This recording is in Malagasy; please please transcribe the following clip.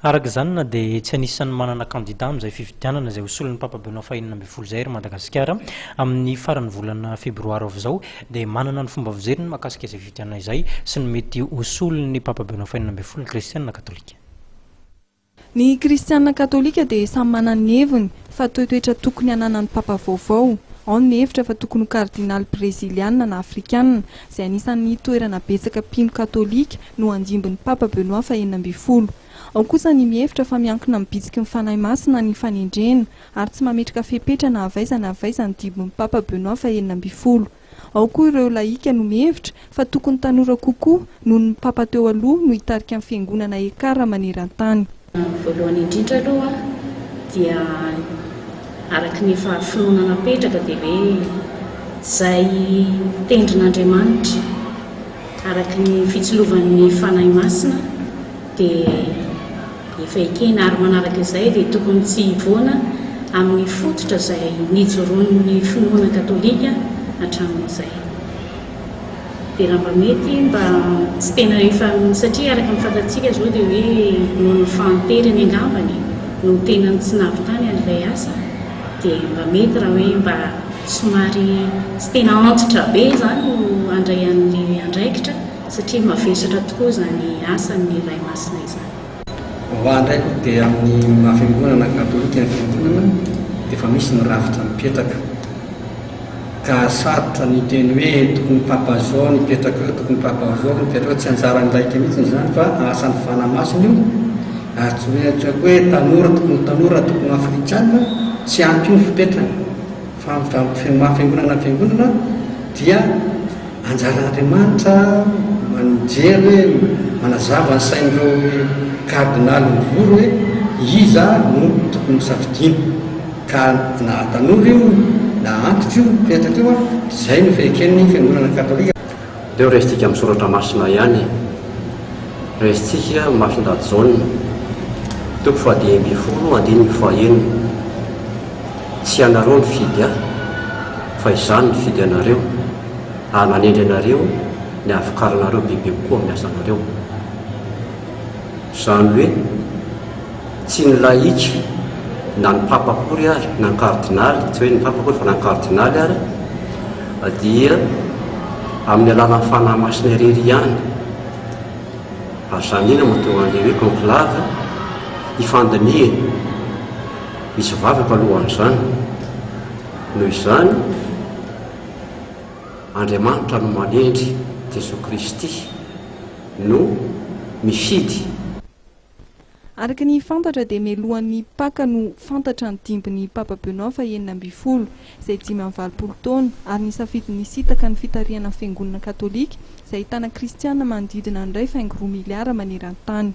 Araka izany na dia tsy anisan'ny manana candidat amin'izay fifidianana izay hosolon'ny Papa Benoît XVI izay Madagasikara amin'ny faran'ny volana febroary avy izao dia manana ny fomba fijeriny mahakasika izay fifidianana izay sy ny mety hosolon'ny Papa Benoît XVI ny kristianina katolika. Ny kristianina katolika dia samy manana ny heviny fa toetoetra tokony ananan'ny papa vaovao. Ao ny hevitra fa tokony kardinaly breziliana na afrikanina izay anisan'ny toerana betsaka mpino katolika no handimbin'ny Papa Benoît XVI. Ao kosa ny mihevitra fa miankina amin'ny bitsiky ny fanahy masina ny fanendrena ary tsy mametraka fepetra na avaiza ny dimbin'ny Papa Benoît XVI. Ao koa ireo Laika no mihevitra fa tokony tanora kokoa noho ny papa teo aloha no hitarika amin'ny fiangonana ekara maneran-tany. Voalohany indrindra aloha dia araky ny finoana napetraka dia hoe izay tendrin'Andriamanitra araky ny fitsilovan'ny fanahy masina dia efa ekena ary manaraka izay dia tokony tsy hivoana amin'ny fototra izay nijoroan'ny finoana katolika hatramin'izay. Dia raha mba mety mba tsy tena efa satria araka ny fantatsika zao dia hoe noho ny fahanterany angambany no tena tsy navitany an'ilay asa dia mba mety raha hoe mba somary tsy tena antitra be izany no andray an'ilay andraikitra satria mavesatra tokoa izany asan'ny ray masina izany. Hoandraiko dia amin'ny mahafiangonana katolika ny fiangonana dia efa misy ny rafitra mipetaka ka sarotra ny teny hoe tokony papa zao nipetraka eo, tokony papa zao nipetraka tsy anjara ny Laika mihitsy izany fa asan'ny fanahy masina io ary tsy hoe tanora tokony afrikanina tsy ampy io ny fipetrana fa mahafiangonana fiangonana dia anjaran'Andriamanitra manijery hoe manazava ny sain'ireo kardinaly mivory hoe iza no tokony safidiana ka na tanora io na antitra io mipetraka io izay no feken'ny fiangonana katolika. Leo resitsika amin'ny soratra masina ihany, resitsika masina Jaona toko fahadimy ambin'ny folo andiny fahaenina. Tsy anareo ny fidy fa izany ny fidy anareo ary manendry anareo ny avokaranareo bebe kokoa amin'ny asanareo. Izany hoe tsy ny laika na ny papa kory ary na ny kardinaly, tsy hoe ny papa kory fa na ny kardinaly ary dia amin'ny alalan'ny fanahy masina irery ihany ary izany ina mahatonga an'ilay hoe conclave hifandiniana misy vavaka alohan'izany. Noho izany Andriamanitra no manendry Jesoa Kristy no mifidy. Araka ny fantatra dia mialohan'ny paka no fantatra ny dimbin'ny Papa Benoît XVI izay 520 taona ary nisafidiny nisitaka ny fitariana fiangonana katolika izay ahitana kristianina manodidina 1.3 miliara maneran-tany.